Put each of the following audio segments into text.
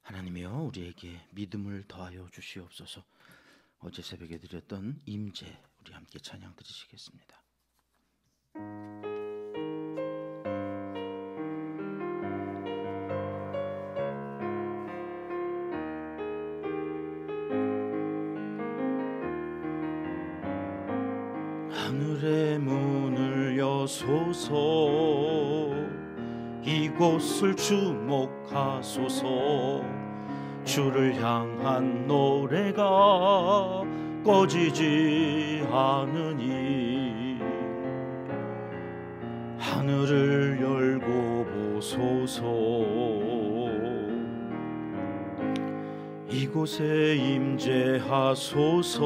하나님이여, 우리에게 믿음을 더하여 주시옵소서. 어제 새벽에 드렸던 임재, 우리 함께 찬양 드리시겠습니다. 하늘의 문을 여소서, 이곳을 주목하소서. 주를 향한 노래가 꺼지지 않으니 하늘을 열고 보소서. 이곳에 임재하소서.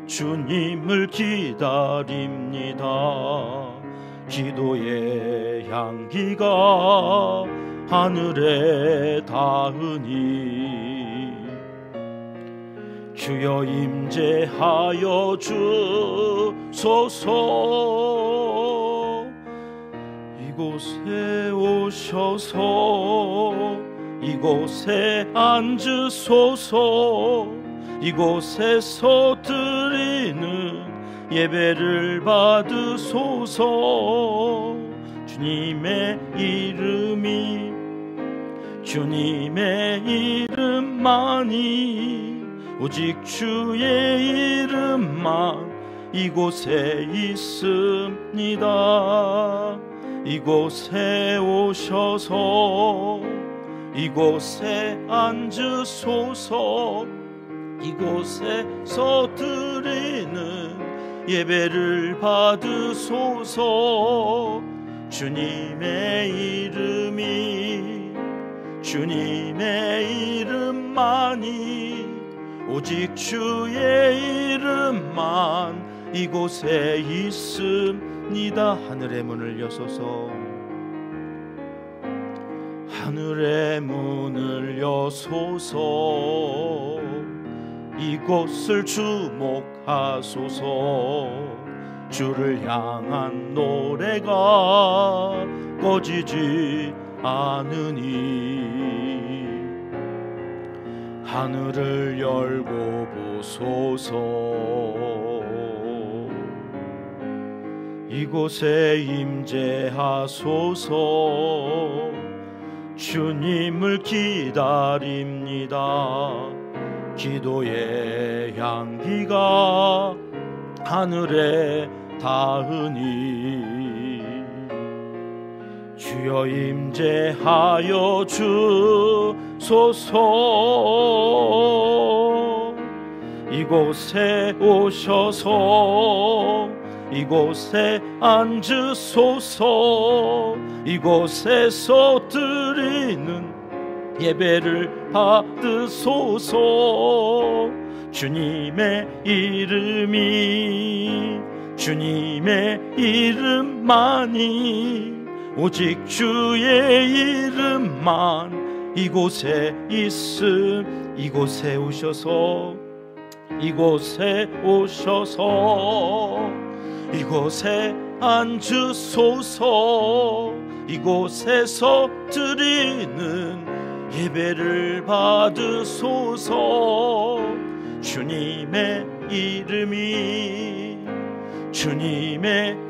주님을 기다립니다. 기도의 향기가 하늘에 닿으니 주여 임재하여 주소서. 이곳에 오셔서 이곳에 앉으소서. 이곳에서 드리는 예배를 받으소서. 주님의 이름만이, 오직 주의 이름만 이곳에 있습니다. 이곳에 오셔서 이곳에 앉으소서. 이곳에서 드리는 예배를 받으소서. 주님의 이름만이, 오직 주의 이름만 이곳에 있습니다. 하늘의 문을 여소서. 하늘의 문을 여소서. 이곳을 주목하소서. 주를 향한 노래가 꺼지지 않으니 하늘을 열고 보소서. 이곳에 임재하소서. 주님을 기다립니다. 기도의 향기가 하늘에 닿으니 주여 임재하여 주소서. 이곳에 오셔서 이곳에 앉으소서. 이곳에서 드리는 예배를 받으소서. 주님의 이름만이, 오직 주의 이름만 이곳에 있음. 이곳에 오셔서 이곳에 앉으소서. 이곳에서 드리는 예배를 받으소서. 주님의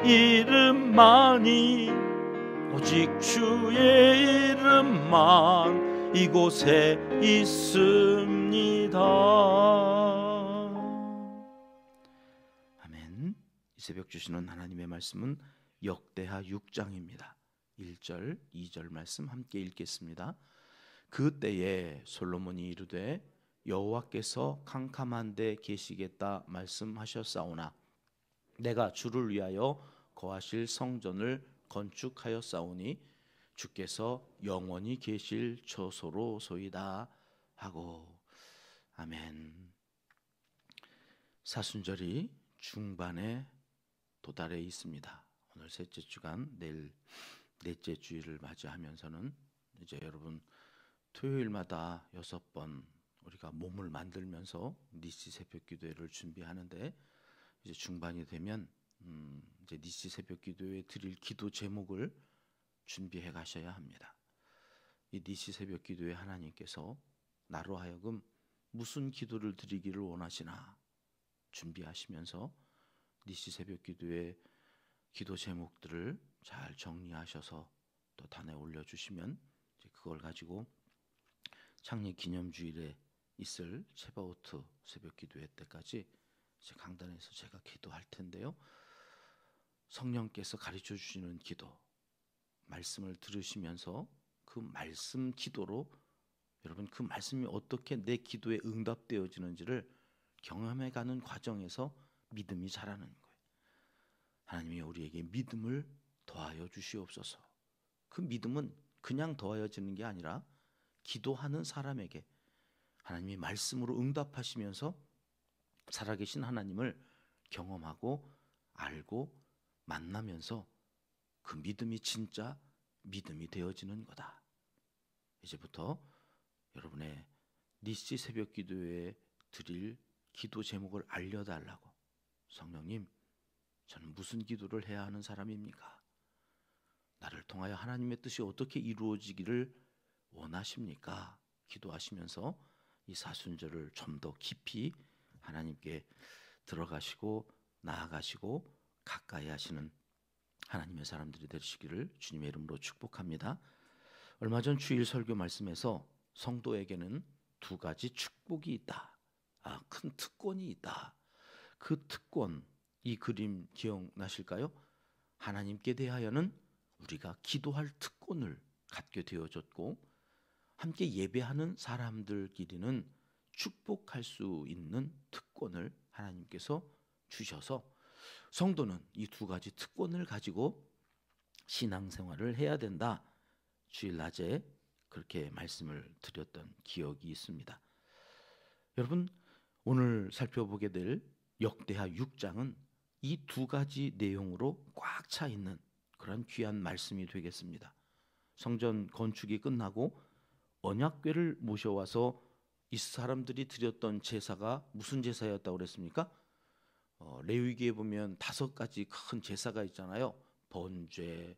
이름만이, 오직 주의 이름만 이곳에 있습니다. 아멘. 이 새벽 주시는 하나님의 말씀은 역대하 6장입니다. 1절, 2절 말씀 함께 읽겠습니다. 그 때에 솔로몬이 이르되 여호와께서 캄캄한 데 계시겠다 말씀하셨사오나 내가 주를 위하여 거하실 성전을 건축하였사오니 주께서 영원히 계실 처소로소이다 하고. 아멘. 사순절이 중반에 도달해 있습니다. 오늘 셋째 주간, 내일 넷째 주일을 맞이하면서는 이제 여러분 토요일마다 6번 우리가 몸을 만들면서 니시 새벽 기도회를 준비하는데, 이제 중반이 되면 이제 니시 새벽 기도회에 드릴 기도 제목을 준비해 가셔야 합니다. 이 니시 새벽 기도에 하나님께서 나로 하여금 무슨 기도를 드리기를 원하시나 준비하시면서 니시 새벽 기도의 기도 제목들을 잘 정리하셔서 또 단에 올려주시면 이제 그걸 가지고 창립 기념주일에 있을 체바오트 새벽 기도회 때까지 이제 강단에서 제가 기도할 텐데요. 성령께서 가르쳐 주시는 기도, 말씀을 들으시면서 그 말씀 기도로 여러분 그 말씀이 어떻게 내 기도에 응답되어지는지를 경험해가는 과정에서 믿음이 자라는 거예요. 하나님이 우리에게 믿음을 더하여 주시옵소서. 그 믿음은 그냥 더하여지는 게 아니라 기도하는 사람에게 하나님이 말씀으로 응답하시면서 살아계신 하나님을 경험하고 알고 만나면서 그 믿음이 진짜 믿음이 되어지는 거다. 이제부터 여러분의 니시 새벽 기도에 드릴 기도 제목을 알려달라고, 성령님 저는 무슨 기도를 해야 하는 사람입니까? 나를 통하여 하나님의 뜻이 어떻게 이루어지기를 원하십니까? 기도하시면서 이 사순절을 좀 더 깊이 하나님께 들어가시고 나아가시고 가까이 하시는 하나님의 사람들이 되시기를 주님의 이름으로 축복합니다. 얼마 전 주일 설교 말씀에서 성도에게는 두 가지 축복이 있다. 큰 특권이 있다. 그 특권, 이 그림 기억나실까요? 하나님께 대하여는 우리가 기도할 특권을 갖게 되어졌고, 함께 예배하는 사람들끼리는 축복할 수 있는 특권을 하나님께서 주셔서 성도는 이 두 가지 특권을 가지고 신앙생활을 해야 된다. 주일 낮에 그렇게 말씀을 드렸던 기억이 있습니다. 여러분, 오늘 살펴보게 될 역대하 6장은 이 두 가지 내용으로 꽉 차 있는 그런 귀한 말씀이 되겠습니다. 성전 건축이 끝나고 언약궤를 모셔와서 이 사람들이 드렸던 제사가 무슨 제사였다고 그랬습니까? 레위기에 보면 5가지 큰 제사가 있잖아요. 번제,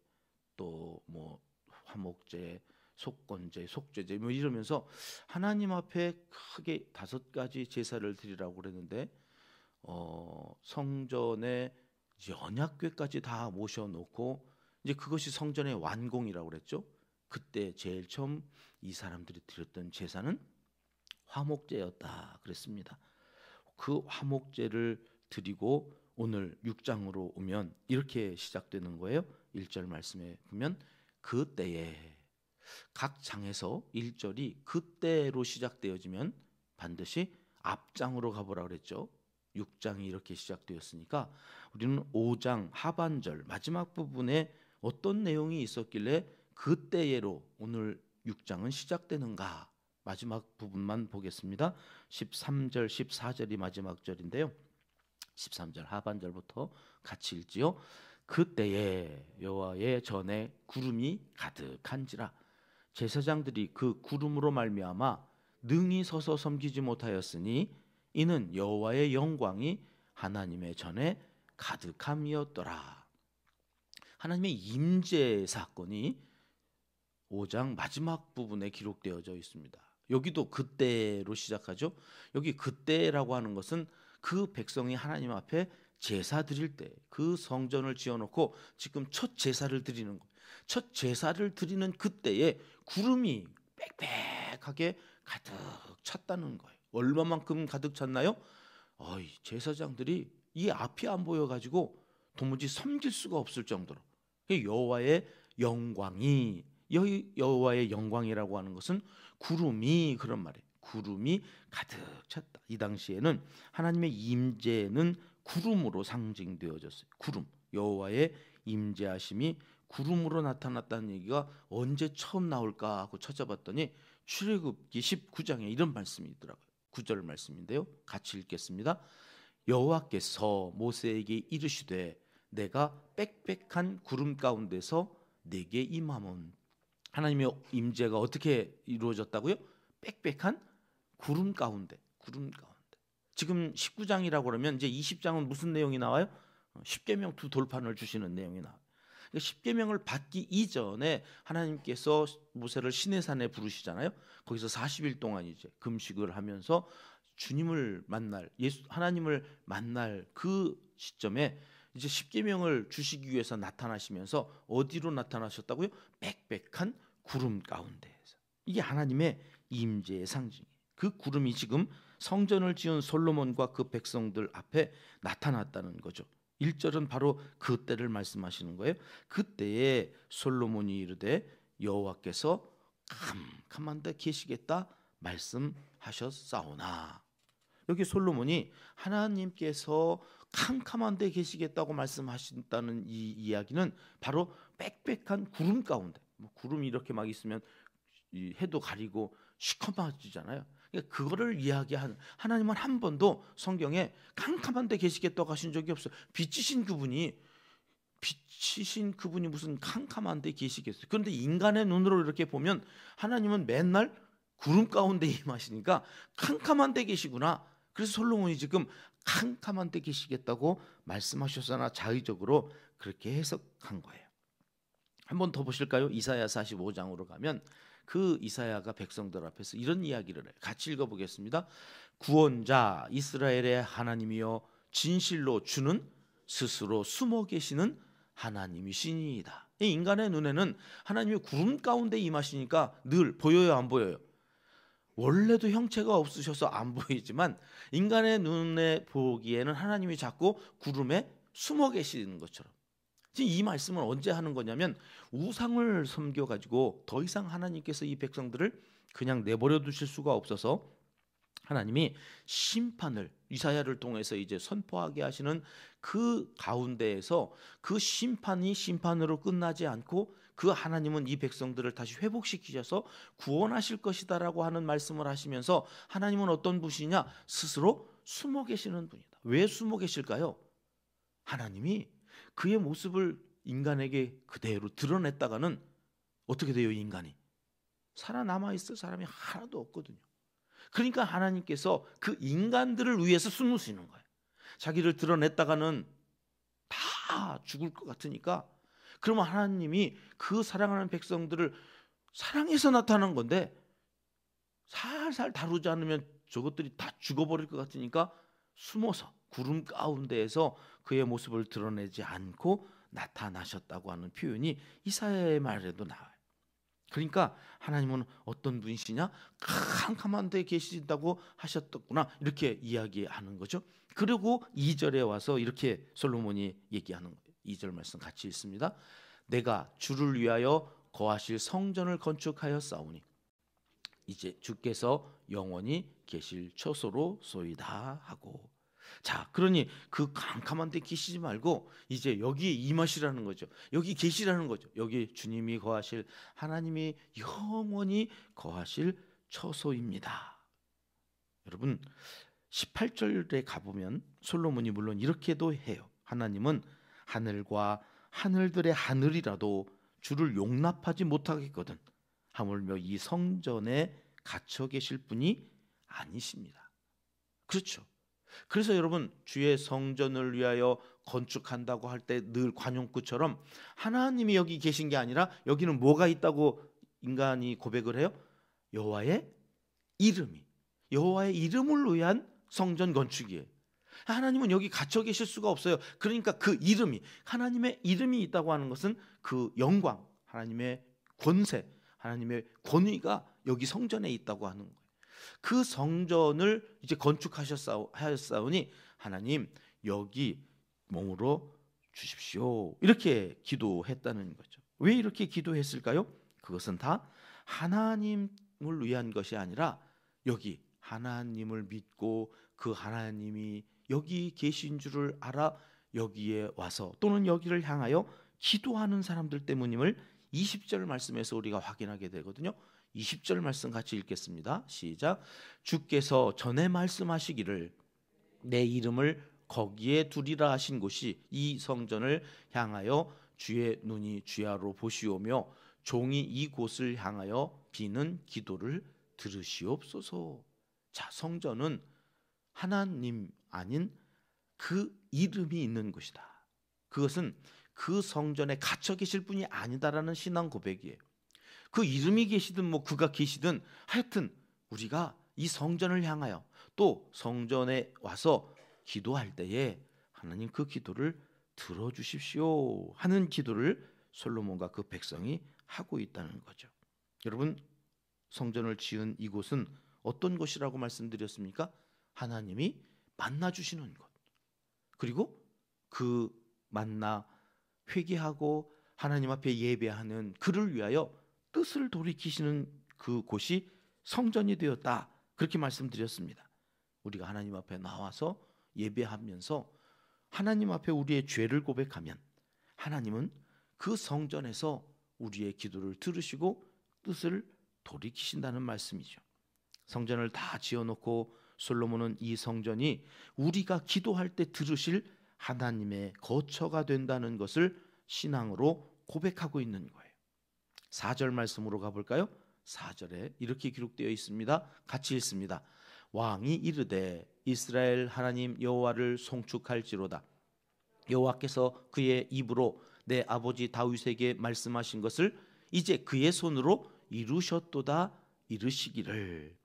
또 뭐 화목제, 속건제, 속죄제 뭐 이러면서 하나님 앞에 크게 5가지 제사를 드리라고 그랬는데 성전에 이제 언약궤까지 다 모셔놓고 이제 그것이 성전의 완공이라고 그랬죠. 그때 제일 처음 이 사람들이 드렸던 제사는 화목제였다 그랬습니다. 그 화목제를 드리고 오늘 6장으로 오면 이렇게 시작되는 거예요. 1절 말씀에 보면 그때에, 각 장에서 1절이 그때로 시작되어지면 반드시 앞장으로 가보라 그랬죠. 6장이 이렇게 시작되었으니까 우리는 5장 하반절 마지막 부분에 어떤 내용이 있었길래 그때에로 오늘 6장은 시작되는가, 마지막 부분만 보겠습니다. 13절 14절이 마지막 절인데요, 13절 하반절부터 같이 읽지요. 그때에 여호와의 전에 구름이 가득한지라 제사장들이 그 구름으로 말미암아 능히 서서 섬기지 못하였으니 이는 여호와의 영광이 하나님의 전에 가득함이었더라. 하나님의 임재 사건이 5장 마지막 부분에 기록되어져 있습니다. 여기도 그때로 시작하죠. 여기 그때라고 하는 것은 그 백성이 하나님 앞에 제사 드릴 때, 그 성전을 지어놓고 지금 첫 제사를 드리는 거예요. 첫 제사를 드리는 그때에 구름이 빽빽하게 가득 찼다는 거예요. 얼마만큼 가득 찼나요? 제사장들이 이 앞이 안 보여가지고 도무지 섬길 수가 없을 정도로 여호와의 영광이, 여호와의 영광이라고 하는 것은 구름이, 그런 말이에요. 구름이 가득 찼다. 이 당시에는 하나님의 임재는 구름으로 상징되어졌어요. 구름, 여호와의 임재하심이 구름으로 나타났다는 얘기가 언제 처음 나올까 하고 찾아봤더니 출애굽기 19장에 이런 말씀이 있더라고요. 9절 말씀인데요, 같이 읽겠습니다. 여호와께서 모세에게 이르시되 내가 빽빽한 구름 가운데서 내게 임함은, 하나님의 임재가 어떻게 이루어졌다고요? 빽빽한 구름 가운데. 지금 19장이라고 그러면 이제 20장은 무슨 내용이 나와요? 십계명 두 돌판을 주시는 내용이 나와요. 그러니까 십계명을 받기 이전에 하나님께서 모세를 시내산에 부르시잖아요. 거기서 40일 동안 이제 금식을 하면서 주님을 만날, 하나님을 만날 그 시점에 이제 십계명을 주시기 위해서 나타나시면서 어디로 나타나셨다고요? 빽빽한 구름 가운데에서. 이게 하나님의 임재의 상징이에요. 그 구름이 지금 성전을 지은 솔로몬과 그 백성들 앞에 나타났다는 거죠. 1절은 바로 그때를 말씀하시는 거예요. 그때에 솔로몬이 이르되 여호와께서 캄캄한 데 계시겠다 말씀하셨사오나. 여기 솔로몬이 하나님께서 캄캄한 데 계시겠다고 말씀하신다는 이 이야기는 바로 빽빽한 구름 가운데, 구름이 이렇게 막 있으면 이 해도 가리고 시커매지잖아요. 그러니까 그거를 이야기한, 하나님은 한 번도 성경에 캄캄한 데 계시겠다고 하신 적이 없어요. 빛이신 그분이 무슨 캄캄한 데 계시겠어요. 그런데 인간의 눈으로 이렇게 보면 하나님은 맨날 구름 가운데 임하시니까 캄캄한 데 계시구나. 그래서 솔로몬이 지금 캄캄한 데 계시겠다고 말씀하셨으나 자의적으로 그렇게 해석한 거예요. 한 번 더 보실까요? 이사야 45장으로 가면 그 이사야가 백성들 앞에서 이런 이야기를 해요. 같이 읽어보겠습니다. 구원자 이스라엘의 하나님이여 진실로 주는 스스로 숨어 계시는 하나님이시니이다. 인간의 눈에는 하나님이 구름 가운데 임하시니까 늘 보여요, 안 보여요? 원래도 형체가 없으셔서 안 보이지만 인간의 눈에 보기에는 하나님이 자꾸 구름에 숨어 계시는 것처럼. 지금 이 말씀은 언제 하는 거냐면 우상을 섬겨가지고 더 이상 하나님께서 이 백성들을 그냥 내버려 두실 수가 없어서 하나님이 심판을 이사야를 통해서 이제 선포하게 하시는 그 가운데에서 그 심판이 심판으로 끝나지 않고 그 하나님은 이 백성들을 다시 회복시키셔서 구원하실 것이다라고 하는 말씀을 하시면서 하나님은 어떤 분이냐? 스스로 숨어 계시는 분이다. 왜 숨어 계실까요? 하나님이 그의 모습을 인간에게 그대로 드러냈다가는 어떻게 돼요? 인간이 살아남아 있을 사람이 하나도 없거든요. 그러니까 하나님께서 그 인간들을 위해서 숨으시는 거예요. 자기를 드러냈다가는 다 죽을 것 같으니까. 그러면 하나님이 그 사랑하는 백성들을 사랑해서 나타난 건데 살살 다루지 않으면 저것들이 다 죽어버릴 것 같으니까 숨어서 구름 가운데에서 그의 모습을 드러내지 않고 나타나셨다고 하는 표현이 이사야의 말에도 나와요. 그러니까 하나님은 어떤 분이시냐? 캄캄한 데 계신다고 하셨구나, 이렇게 이야기하는 거죠. 그리고 2절에 와서 이렇게 솔로몬이 얘기하는 거예요. 2절 말씀 같이 읽습니다. 내가 주를 위하여 거하실 성전을 건축하였사오니 이제 주께서 영원히 계실 처소로 소이다 하고. 자, 그러니 그 캄캄한 데 계시지 말고 이제 여기에 임하시라는 거죠. 여기 계시라는 거죠. 여기 주님이 거하실, 하나님이 영원히 거하실 처소입니다. 여러분 18절에 가보면 솔로몬이 물론 이렇게도 해요. 하나님은 하늘과 하늘들의 하늘이라도 주를 용납하지 못하겠거든 하물며 이 성전에 갇혀 계실 분이 아니십니다. 그렇죠. 그래서 여러분 주의 성전을 위하여 건축한다고 할 때 늘 관용구처럼 하나님이 여기 계신 게 아니라 여기는 뭐가 있다고 인간이 고백을 해요? 여호와의 이름이, 여호와의 이름을 위한 성전 건축이에요. 하나님은 여기 갇혀 계실 수가 없어요. 그러니까 그 이름이, 하나님의 이름이 있다고 하는 것은 그 영광, 하나님의 권세, 하나님의 권위가 여기 성전에 있다고 하는 거예요. 그 성전을 이제 건축하셨사오니 하나님 여기 몸으로 주십시오, 이렇게 기도했다는 거죠. 왜 이렇게 기도했을까요? 그것은 다 하나님을 위한 것이 아니라 여기 하나님을 믿고 그 하나님이 여기 계신 줄을 알아 여기에 와서 또는 여기를 향하여 기도하는 사람들 때문임을 20절 말씀에서 우리가 확인하게 되거든요. 20절 말씀 같이 읽겠습니다. 시작. 주께서 전에 말씀하시기를 내 이름을 거기에 두리라 하신 곳이 이 성전을 향하여 주의 눈이 주야로 보시오며 종이 이곳을 향하여 비는 기도를 들으시옵소서. 자, 성전은 하나님 아닌 그 이름이 있는 곳이다. 그것은 그 성전에 갇혀 계실 분이 아니다라는 신앙 고백이에요. 그 이름이 계시든 뭐 그가 계시든 하여튼 우리가 이 성전을 향하여 또 성전에 와서 기도할 때에 하나님 그 기도를 들어주십시오 하는 기도를 솔로몬과 그 백성이 하고 있다는 거죠. 여러분, 성전을 지은 이곳은 어떤 곳이라고 말씀드렸습니까? 하나님이 만나 주시는 곳. 그리고 그 만나 회개하고 하나님 앞에 예배하는 그를 위하여 뜻을 돌이키시는 그 곳이 성전이 되었다. 그렇게 말씀드렸습니다. 우리가 하나님 앞에 나와서 예배하면서 하나님 앞에 우리의 죄를 고백하면 하나님은 그 성전에서 우리의 기도를 들으시고 뜻을 돌이키신다는 말씀이죠. 성전을 다 지어놓고 솔로몬은 이 성전이 우리가 기도할 때 들으실 하나님의 거처가 된다는 것을 신앙으로 고백하고 있는 거예요. 4절 말씀으로 가볼까요? 4절에 이렇게 기록되어 있습니다. 같이 읽습니다. 왕이 이르되 이스라엘 하나님 여호와를 송축할지로다. 여호와께서 그의 입으로 내 아버지 다윗에게 말씀하신 것을 이제 그의 손으로 이루셨도다 이르시기를.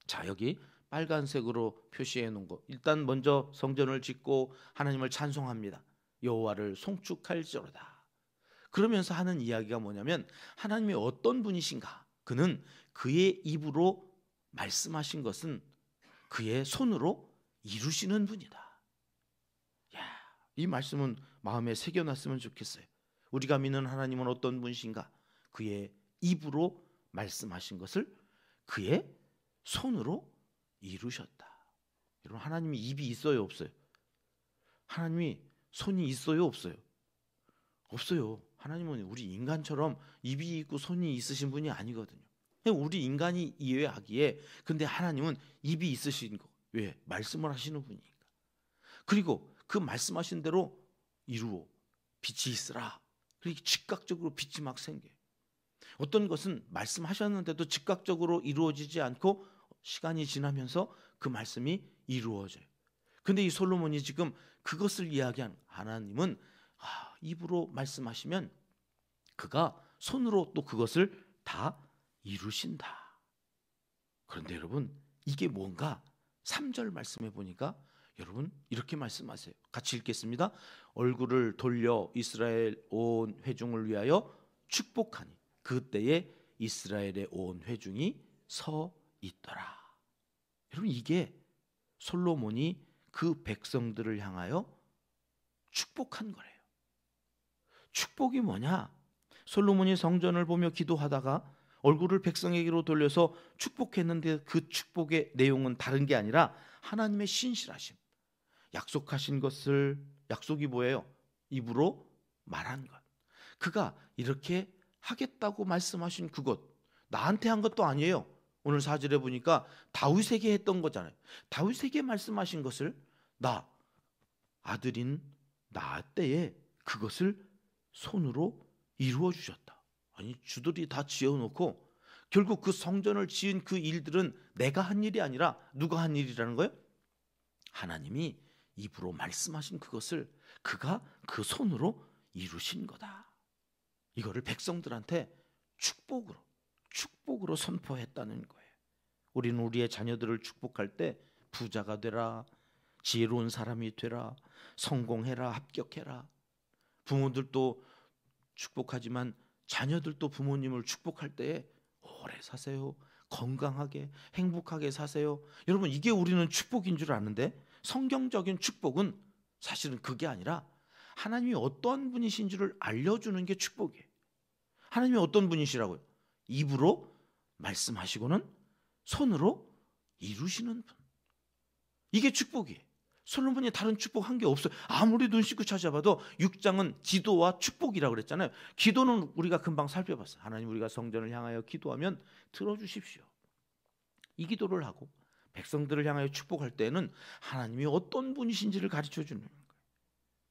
자, 여기 빨간색으로 표시해 놓은 거, 일단 먼저 성전을 짓고 하나님을 찬송합니다. 여호와를 송축할지로다. 그러면서 하는 이야기가 뭐냐면 하나님이 어떤 분이신가? 그는 그의 입으로 말씀하신 것은 그의 손으로 이루시는 분이다. 야, 이 말씀은 마음에 새겨놨으면 좋겠어요. 우리가 믿는 하나님은 어떤 분이신가? 그의 입으로 말씀하신 것을 그의 손으로 이루셨다. 여러분, 하나님이 입이 있어요, 없어요? 하나님이 손이 있어요, 없어요? 없어요. 하나님은 우리 인간처럼 입이 있고 손이 있으신 분이 아니거든요. 우리 인간이 이해하기에, 근데 하나님은 입이 있으신 거. 왜? 말씀을 하시는 분이니까. 그리고 그 말씀하신 대로 이루어 빛이 있으라. 그렇게 즉각적으로 빛이 막 생겨요. 어떤 것은 말씀하셨는데도 즉각적으로 이루어지지 않고 시간이 지나면서 그 말씀이 이루어져요. 근데 이 솔로몬이 지금 그것을 이야기한, 하나님은 입으로 말씀하시면 그가 손으로 또 그것을 다 이루신다. 그런데 여러분, 이게 뭔가 3절 말씀해 보니까 여러분 이렇게 말씀하세요. 같이 읽겠습니다. 얼굴을 돌려 이스라엘 온 회중을 위하여 축복하니 그때에 이스라엘의 온 회중이 서 있더라. 여러분, 이게 솔로몬이 그 백성들을 향하여 축복한 거래요. 축복이 뭐냐? 솔로몬이 성전을 보며 기도하다가 얼굴을 백성에게로 돌려서 축복했는데 그 축복의 내용은 다른 게 아니라 하나님의 신실하심, 약속하신 것을, 약속이 뭐예요? 입으로 말한 것. 그가 이렇게 하겠다고 말씀하신 그것, 나한테 한 것도 아니에요. 오늘 4절에 보니까 다윗에게 했던 거잖아요. 다윗에게 말씀하신 것을 나, 아들인 나 때에 그것을 손으로 이루어 주셨다. 아니, 주들이 다 지어놓고 결국 그 성전을 지은 그 일들은 내가 한 일이 아니라 누가 한 일이라는 거예요? 하나님이 입으로 말씀하신 그것을 그가 그 손으로 이루신 거다. 이거를 백성들한테 축복으로 선포했다는 거예요. 우리는 우리의 자녀들을 축복할 때 부자가 되라, 지혜로운 사람이 되라, 성공해라, 합격해라. 부모들도 축복하지만 자녀들도 부모님을 축복할 때에 오래 사세요, 건강하게 행복하게 사세요. 여러분, 이게 우리는 축복인 줄 아는데 성경적인 축복은 사실은 그게 아니라 하나님이 어떤 분이신지를 알려주는 게 축복이에요. 하나님이 어떤 분이시라고요? 입으로 말씀하시고는 손으로 이루시는 분. 이게 축복이에요. 솔로몬이 다른 축복 한 게 없어요. 아무리 눈 씻고 찾아봐도 6장은 기도와 축복이라고 그랬잖아요. 기도는 우리가 금방 살펴봤어요. 하나님, 우리가 성전을 향하여 기도하면 들어주십시오. 이 기도를 하고 백성들을 향하여 축복할 때는 하나님이 어떤 분이신지를 가르쳐 주는 거예요.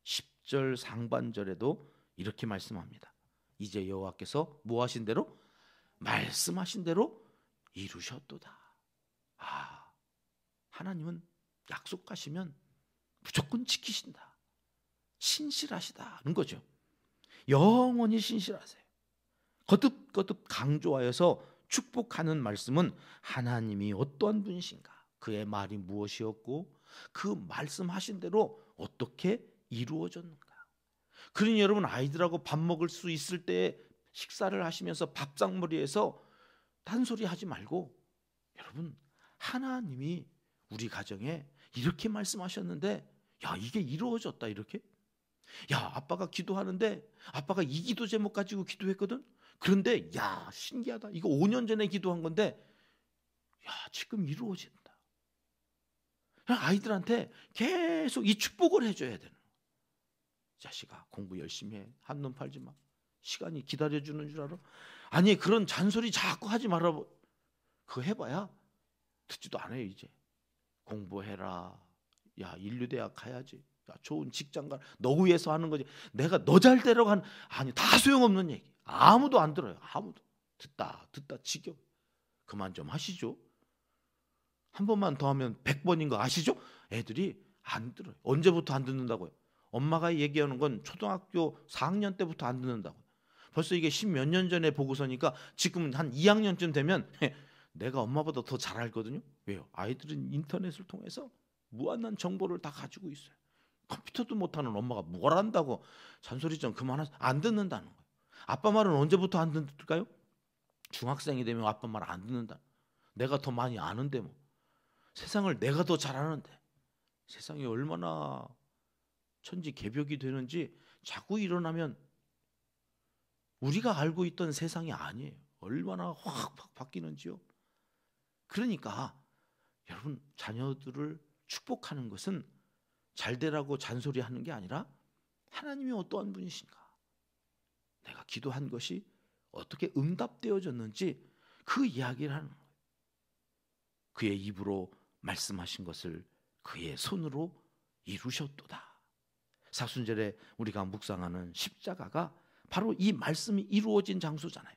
10절 상반절에도 이렇게 말씀합니다. 이제 여호와께서 뭐 하신 대로? 말씀하신 대로 이루셨도다. 하나님은 약속하시면 무조건 지키신다. 신실하시다는 거죠. 영원히 신실하세요. 거듭거듭 강조하여서 축복하는 말씀은 하나님이 어떠한 분이신가, 그의 말이 무엇이었고 그 말씀하신 대로 어떻게 이루어졌는가. 그러니 여러분, 아이들하고 밥 먹을 수 있을 때 식사를 하시면서 밥상머리에서 단소리 하지 말고, 여러분, 하나님이 우리 가정에 이렇게 말씀하셨는데 야, 이게 이루어졌다. 이렇게, 야, 아빠가 기도하는데 아빠가 이 기도 제목 가지고 기도했거든. 그런데 야, 신기하다. 이거 5년 전에 기도한 건데 야, 지금 이루어진다. 아이들한테 계속 이 축복을 해줘야 되는. 자식아, 공부 열심히 해. 한눈 팔지 마. 시간이 기다려주는 줄 알아? 아니, 그런 잔소리 자꾸 하지 말아. 그거 해봐야 듣지도 않아요. 이제 공부해라. 야, 인류대학 가야지. 야, 좋은 직장 가. 너 위해서 하는 거지. 내가 너 잘 되라고 하는. 아니, 다 소용없는 얘기. 아무도 안 들어요. 아무도. 듣다 지겨워. 그만 좀 하시죠. 한 번만 더 하면 100번인 거 아시죠? 애들이 안 들어요. 언제부터 안 듣는다고요? 엄마가 얘기하는 건 초등학교 4학년 때부터 안 듣는다고요. 벌써 이게 10몇 년 전에 보고서니까 지금 한 2학년쯤 되면 내가 엄마보다 더 잘 알거든요. 왜요? 아이들은 인터넷을 통해서 무한한 정보를 다 가지고 있어요. 컴퓨터도 못하는 엄마가 뭘 안다고 잔소리 좀 그만하세요. 안 듣는다는 거예요. 아빠 말은 언제부터 안 듣을까요? 중학생이 되면 아빠 말 안 듣는다. 내가 더 많이 아는데 뭐. 세상을 내가 더 잘 아는데. 세상이 얼마나 천지개벽이 되는지 자꾸 일어나면 우리가 알고 있던 세상이 아니에요. 얼마나 확 바뀌는지요. 그러니까 여러분, 자녀들을 축복하는 것은 잘 되라고 잔소리하는 게 아니라 하나님이 어떠한 분이신가, 내가 기도한 것이 어떻게 응답되어졌는지 그 이야기를 하는 거예요. 그의 입으로 말씀하신 것을 그의 손으로 이루셨도다. 사순절에 우리가 묵상하는 십자가가 바로 이 말씀이 이루어진 장소잖아요.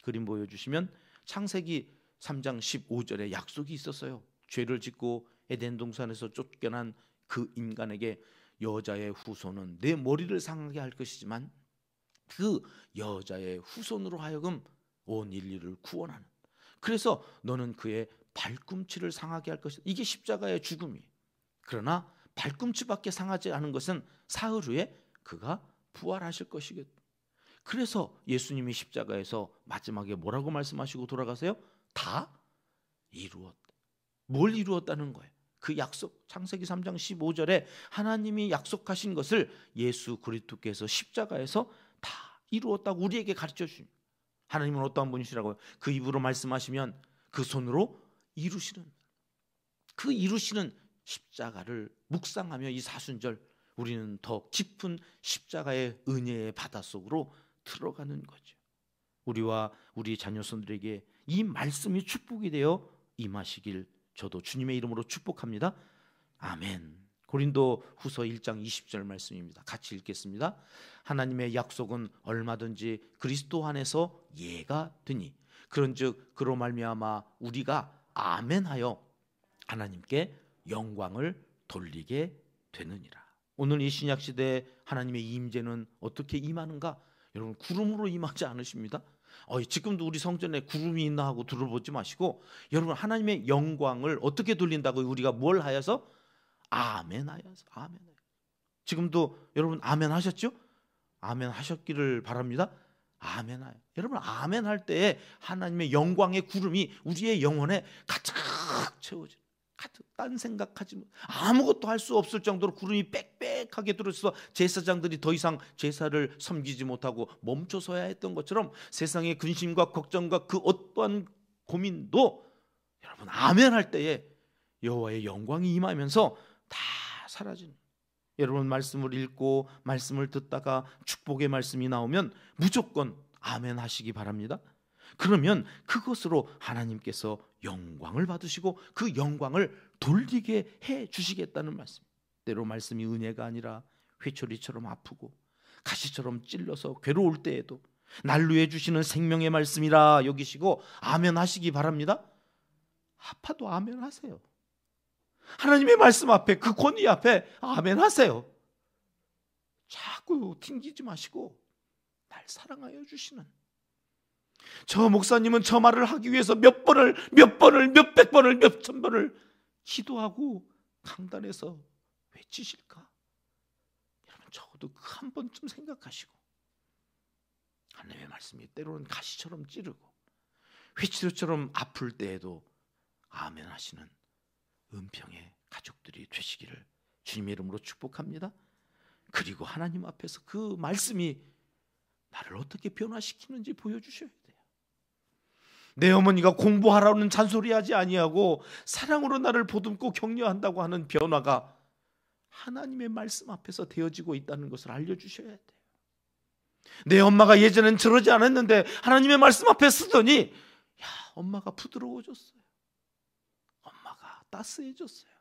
그림 보여주시면 창세기 3장 15절에 약속이 있었어요. 죄를 짓고 에덴 동산에서 쫓겨난 그 인간에게 여자의 후손은 내 머리를 상하게 할 것이지만 그 여자의 후손으로 하여금 온 인류를 구원하는, 그래서 너는 그의 발꿈치를 상하게 할 것이다. 이게 십자가의 죽음이에요. 그러나 발꿈치밖에 상하지 않은 것은 사흘 후에 그가 부활하실 것이겠다. 그래서 예수님이 십자가에서 마지막에 뭐라고 말씀하시고 돌아가세요? 다 이루었다. 뭘 이루었다는 거예요? 그 약속, 창세기 3장 15절에 하나님이 약속하신 것을 예수 그리스도께서 십자가에서 다 이루었다고 우리에게 가르쳐 주십니다. 하나님은 어떠한 분이시라고요? 그 입으로 말씀하시면 그 손으로 이루시는, 그 이루시는 십자가를 묵상하며 이 사순절 우리는 더 깊은 십자가의 은혜의 바닷속으로 들어가는 거죠. 우리와 우리 자녀손들에게 이 말씀이 축복이 되어 임하시길 저도 주님의 이름으로 축복합니다. 아멘. 고린도 후서 1장 20절 말씀입니다. 같이 읽겠습니다. 하나님의 약속은 얼마든지 그리스도 안에서 예가 되니 그런즉 그로 말미암아 우리가 아멘하여 하나님께 영광을 돌리게 되느니라. 오늘 이 신약 시대에 하나님의 임재는 어떻게 임하는가? 여러분, 구름으로 임하지 않으십니다. 지금도 우리 성전에 구름이 있나 하고 들어보지 마시고, 여러분, 하나님의 영광을 어떻게 돌린다고? 우리가 뭘 하여서? 아멘 하여서. 아멘. 지금도 여러분 아멘 하셨죠? 아멘 하셨기를 바랍니다. 아멘 하여. 여러분, 아멘 할 때에 하나님의 영광의 구름이 우리의 영혼에 가득 채워져. 가득, 딴 생각하지 마. 아무것도 할 수 없을 정도로 구름이 빽빽하게 들어서 제사장들이 더 이상 제사를 섬기지 못하고 멈춰서야 했던 것처럼 세상의 근심과 걱정과 그 어떠한 고민도 여러분 아멘 할 때에 여호와의 영광이 임하면서 다 사라지는. 여러분, 말씀을 읽고 말씀을 듣다가 축복의 말씀이 나오면 무조건 아멘 하시기 바랍니다. 그러면 그것으로 하나님께서 영광을 받으시고 그 영광을 돌리게 해 주시겠다는 말씀. 때로 말씀이 은혜가 아니라 회초리처럼 아프고 가시처럼 찔러서 괴로울 때에도 난루해 주시는 생명의 말씀이라 여기시고 아멘 하시기 바랍니다. 아파도 아멘 하세요. 하나님의 말씀 앞에, 그 권위 앞에 아멘 하세요. 자꾸 튕기지 마시고 날 사랑하여 주시는, 저 목사님은 저 말을 하기 위해서 몇 백번을 몇천 번을 기도하고 강단에서 외치실까? 여러분, 적어도 그 한 번쯤 생각하시고, 하나님의 말씀이 때로는 가시처럼 찌르고 회치도처럼 아플 때에도 아멘 하시는 은평의 가족들이 되시기를 주님의 이름으로 축복합니다. 그리고 하나님 앞에서 그 말씀이 나를 어떻게 변화시키는지 보여주셔야 돼요. 내 어머니가 공부하라는 잔소리하지 아니하고 사랑으로 나를 보듬고 격려한다고 하는 변화가 하나님의 말씀 앞에서 되어지고 있다는 것을 알려주셔야 돼요. 내 엄마가 예전엔 저러지 않았는데 하나님의 말씀 앞에 쓰더니 엄마가 부드러워졌어요. 엄마가 따스해졌어요.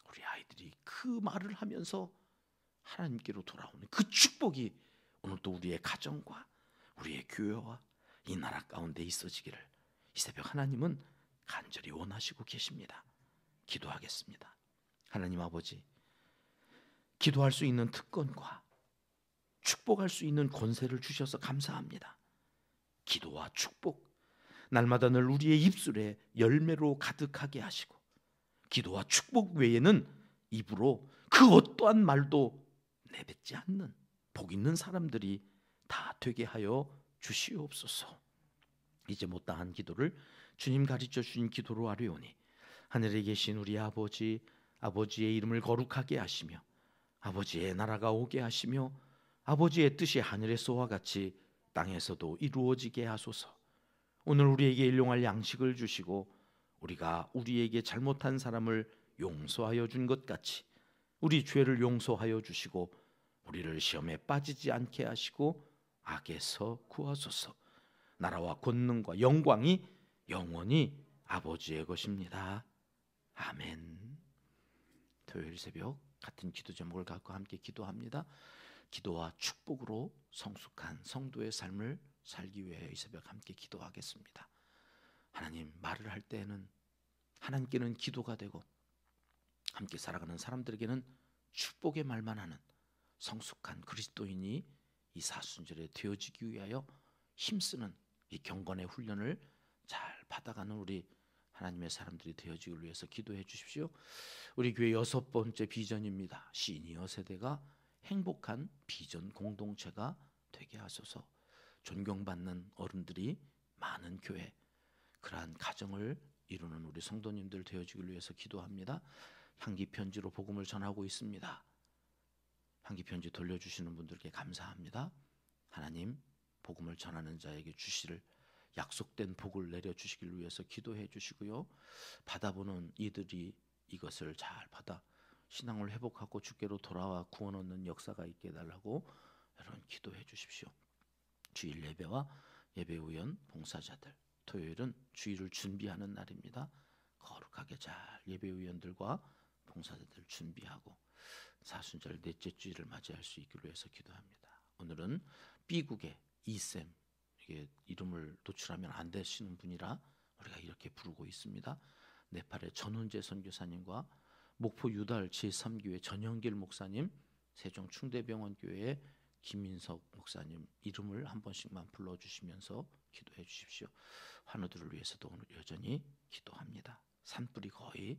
우리 아이들이 그 말을 하면서 하나님께로 돌아오는 그 축복이 오늘도 우리의 가정과 우리의 교회와 이 나라 가운데 있어지기를 이 새벽 하나님은 간절히 원하시고 계십니다. 기도하겠습니다. 하나님 아버지, 기도할 수 있는 특권과 축복할 수 있는 권세를 주셔서 감사합니다. 기도와 축복, 날마다 늘 우리의 입술에 열매로 가득하게 하시고, 기도와 축복 외에는 입으로 그 어떠한 말도 내뱉지 않는 복 있는 사람들이 다 되게 하여 주시옵소서. 이제 못다한 기도를 주님 가르쳐 주신 기도로 아뢰오니 하늘에 계신 우리 아버지, 아버지의 이름을 거룩하게 하시며 아버지의 나라가 오게 하시며 아버지의 뜻이 하늘에서와 같이 땅에서도 이루어지게 하소서. 오늘 우리에게 일용할 양식을 주시고 우리가 우리에게 잘못한 사람을 용서하여 준 것 같이 우리 죄를 용서하여 주시고 우리를 시험에 빠지지 않게 하시고 악에서 구하소서. 나라와 권능과 영광이 영원히 아버지의 것입니다. 아멘. 토요일 새벽 같은 기도 제목을 갖고 함께 기도합니다. 기도와 축복으로 성숙한 성도의 삶을 살기 위해 이 새벽 함께 기도하겠습니다. 하나님, 말을 할 때에는 하나님께는 기도가 되고 함께 살아가는 사람들에게는 축복의 말만 하는 성숙한 그리스도인이 이 사순절에 되어지기 위하여 힘쓰는 이 경건의 훈련을 잘 받아가는 우리 하나님의 사람들이 되어지기 위해서 기도해 주십시오. 우리 교회 6번째 비전입니다. 시니어 세대가 행복한 비전 공동체가 되게 하소서. 존경받는 어른들이 많은 교회, 그러한 가정을 이루는 우리 성도님들 되어지기 위해서 기도합니다. 향기편지로 복음을 전하고 있습니다. 향기편지 돌려주시는 분들께 감사합니다. 하나님, 복음을 전하는 자에게 주시를 약속된 복을 내려주시길 위해서 기도해 주시고요. 받아보는 이들이 이것을 잘 받아 신앙을 회복하고 주께로 돌아와 구원 얻는 역사가 있게 해달라고 여러분 기도해 주십시오. 주일 예배와 예배 후연 봉사자들, 토요일은 주일을 준비하는 날입니다. 거룩하게 잘 예배 후연들과 봉사자들 준비하고 사순절 넷째 주일을 맞이할 수 있기로 해서 기도합니다. 오늘은 B국의 이쌤, 이게 이름을 노출하면 안 되시는 분이라 우리가 이렇게 부르고 있습니다. 네팔의 전훈재 선교사님과 목포 유달 제3교회 전영길 목사님, 세종 충대병원 교회의 김민석 목사님 이름을 한 번씩만 불러주시면서 기도해 주십시오. 환우들을 위해서도 오늘 여전히 기도합니다. 산불이 거의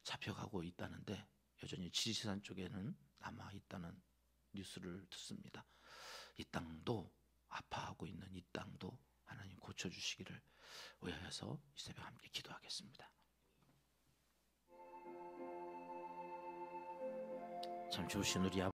잡혀가고 있다는데 여전히 지리산 쪽에는 남아있다는 뉴스를 듣습니다. 이 땅도 아파하고 있는 이 땅도 하나님 고쳐주시기를 위하여서 이 새벽 함께 기도하겠습니다. 참 좋으신 우리 아버지,